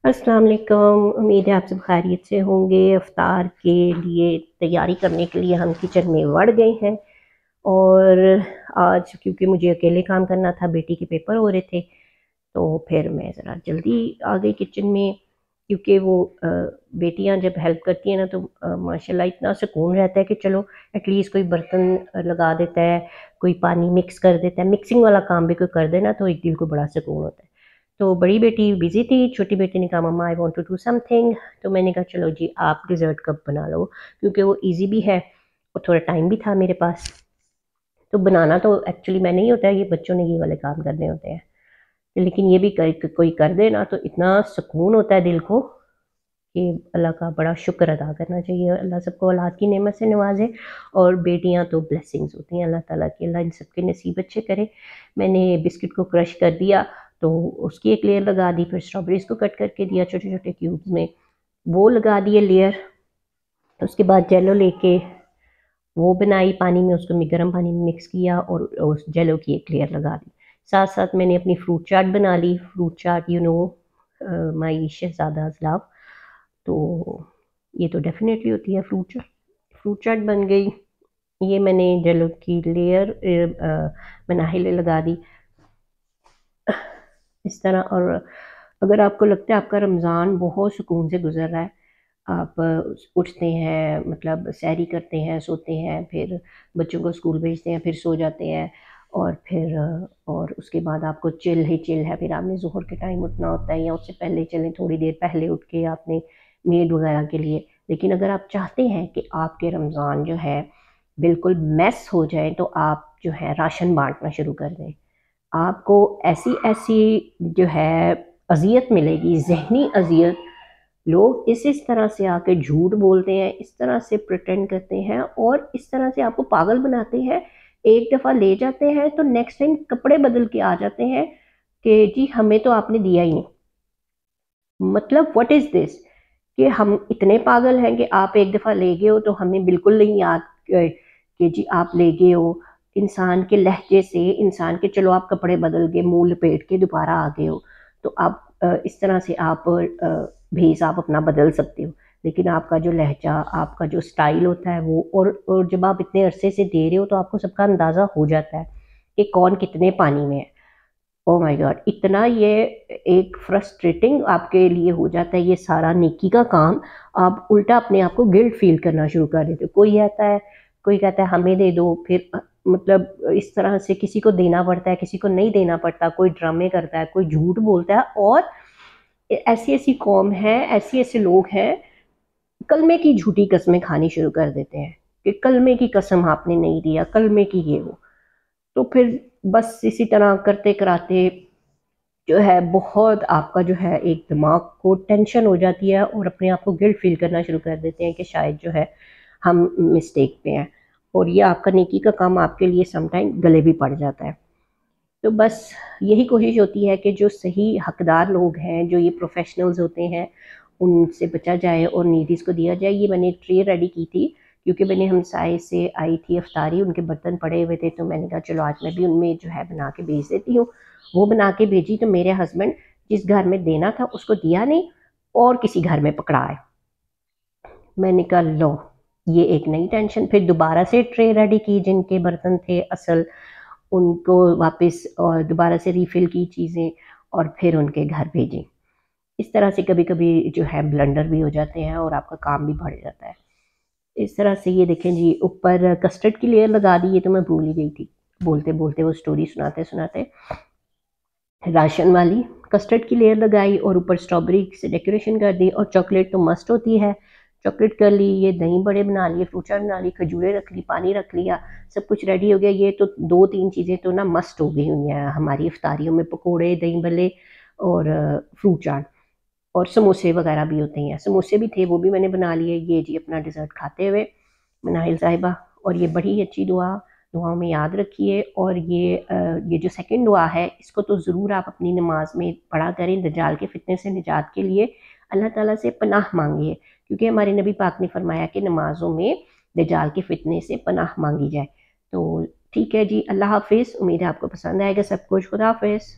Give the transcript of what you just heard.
अस्सलाम वालेकुम। उम्मीद है आप सब खैरियत से होंगे। इफ्तार के लिए तैयारी करने के लिए हम किचन में बढ़ गए हैं। और आज क्योंकि मुझे अकेले काम करना था, बेटी के पेपर हो रहे थे, तो फिर मैं ज़रा जल्दी आ गई किचन में। क्योंकि वो बेटियां जब हेल्प करती हैं ना, तो माशाल्लाह इतना सुकून रहता है कि चलो एटलीस्ट कोई बर्तन लगा देता है, कोई पानी मिक्स कर देता है, मिक्सिंग वाला काम भी कोई कर देना तो एक दिल को बड़ा सुकून होता है। तो बड़ी बेटी बिजी थी, छोटी बेटी ने कहा मम्मा I want to do something. तो मैंने कहा चलो जी आप डिज़र्ट कब बना लो, क्योंकि वो इजी भी है और थोड़ा टाइम भी था मेरे पास। तो बनाना तो एक्चुअली मैंने ही होता है, ये बच्चों ने ये वाले काम करने होते हैं। लेकिन ये भी कोई कर दे ना तो इतना सुकून होता है दिल को कि अल्लाह का बड़ा शुक्र अदा करना चाहिए। अल्लाह सबको औलाद की नेमत से नवाजे। और बेटियां तो ब्लेसिंग्स होती हैं अल्लाह ताला की, अल्लाह इन सबके नसीब अच्छे करे। मैंने बिस्किट को क्रश कर दिया तो उसकी एक लेयर लगा दी, फिर स्ट्रॉबेरीज को कट करके दिया छोटे छोटे क्यूब्स में, वो लगा दिए लेयर। उसके बाद जेलो लेके वो बनाई पानी में, उसको गर्म पानी में मिक्स किया और उस जेलो की एक लेयर लगा दी। साथ साथ मैंने अपनी फ्रूट चाट बना ली। Fruit chaat you know my शहजादा लव। तो ये तो डेफिनेटली होती है फ्रूट चाट। फ्रूट चाट बन गई। ये मैंने जेलो की लेयर मनाहिले लगा दी इस तरह। और अगर आपको लगता है आपका रमज़ान बहुत सुकून से गुजर रहा है, आप उठते हैं, मतलब सैरी करते हैं, सोते हैं, फिर बच्चों को स्कूल भेजते हैं, फिर सो जाते हैं, और फिर और उसके बाद आपको चिल ही चिल है, फिर आपने ज़ोहर के टाइम उठना होता है या उससे पहले चलें, थोड़ी देर पहले उठ के आपने मेड वगैरह के लिए। लेकिन अगर आप चाहते हैं कि आपके रमज़ान जो है बिल्कुल मैस हो जाए, तो आप जो है राशन बांटना शुरू कर दें। आपको ऐसी ऐसी जो है अजियत मिलेगी, जहनी अजियत। लोग इस तरह से आके झूठ बोलते हैं, इस तरह से प्रिटेंड करते हैं और इस तरह से आपको पागल बनाते हैं। एक दफ़ा ले जाते हैं तो नेक्स्ट टाइम कपड़े बदल के आ जाते हैं कि जी हमें तो आपने दिया ही नहीं। मतलब व्हाट इज़ दिस, कि हम इतने पागल हैं कि आप एक दफ़ा ले गए हो तो हमें बिल्कुल नहीं याद कि जी आप ले गए हो। इंसान के लहजे से, इंसान के, चलो आप कपड़े बदल के मुंह लपेट के दोबारा आ गए हो तो आप इस तरह से आप भेस आप अपना बदल सकते हो। लेकिन आपका जो लहजा, आपका जो स्टाइल होता है वो, और जब आप इतने अरसे से दे रहे हो तो आपको सबका अंदाज़ा हो जाता है कि कौन कितने पानी में है। ओ माय गॉड, इतना ये एक फ्रस्ट्रेटिंग आपके लिए हो जाता है ये सारा नेकी का काम। आप उल्टा अपने आप को गिल्ट फील करना शुरू कर देते हो। कोई आता है, कोई कहता है हमें दे दो, फिर मतलब इस तरह से किसी को देना पड़ता है, किसी को नहीं देना पड़ता, कोई ड्रामे करता है, कोई झूठ बोलता है। और ऐसी ऐसी कौम है, ऐसे ऐसे लोग हैं, कलमे की झूठी कस्में खानी शुरू कर देते हैं कि कलमे की कसम आपने नहीं दिया, कलमे की ये वो। तो फिर बस इसी तरह करते कराते जो है बहुत आपका जो है एक दिमाग को टेंशन हो जाती है और अपने आप को गिल्ट फील करना शुरू कर देते हैं कि शायद जो है हम मिस्टेक पे हैं, और ये आपका नेकी का काम आपके लिए समटाइम गले भी पड़ जाता है। तो बस यही कोशिश होती है कि जो सही हकदार लोग हैं, जो ये प्रोफेशनल्स होते हैं, उनसे बचा जाए और नीडीज़ को दिया जाए। ये मैंने एक ट्रे रेडी की थी क्योंकि मैंने हमसाए से आई थी अफ्तारी, उनके बर्तन पड़े हुए थे, तो मैंने कहा चलो आज मैं भी उनमें जो है बना के भेज देती हूँ। वो बना के भेजी तो मेरे हस्बैंड जिस घर में देना था उसको दिया नहीं और किसी घर में पकड़ा है। मैंने कहा लो, ये एक नई टेंशन। फिर दोबारा से ट्रे रेडी की, जिनके बर्तन थे असल उनको वापस और दोबारा से रीफिल की चीज़ें और फिर उनके घर भेजी। इस तरह से कभी कभी जो है ब्लंडर भी हो जाते हैं और आपका काम भी बढ़ जाता है। इस तरह से ये देखें जी, ऊपर कस्टर्ड की लेयर लगा दी, ये तो मैं भूल ही गई थी बोलते बोलते, वो स्टोरी सुनाते सुनाते। राशन वाली कस्टर्ड की लेयर लगाई और ऊपर स्ट्रॉबेरी से डेकोरेशन कर दी। और चॉकलेट तो मस्ट होती है, चॉकलेट कर ली, ये दही बड़े बना लिए, फ्रूट चाट बना ली, खजूरें रख ली, पानी रख लिया, सब कुछ रेडी हो गया। ये तो दो तीन चीज़ें तो ना मस्ट हो गई हुई हैं हमारी इफ्तारियों में, पकोड़े, दही भल्ले और फ्रूट चाट। और समोसे वगैरह भी होते हैं, समोसे भी थे, वो भी मैंने बना लिए। ये जी अपना डिज़र्ट खाते हुए मनाहिल साहिबा। और ये बड़ी अच्छी दुआ, दुआओं में याद रखिए। और ये जो सेकंड दुआ है इसको तो ज़रूर आप अपनी नमाज में पढ़ा करें। दज्जाल के फितने से निजात के लिए अल्लाह ताला से पनाह मांगिए, क्योंकि हमारे नबी पाक ने फरमाया कि नमाजों में दज्जाल के फितने से पनाह मांगी जाए। तो ठीक है जी, अल्लाह हाफिज़। उम्मीद है आपको पसंद आएगा सब कुछ। खुदा हाफिज़।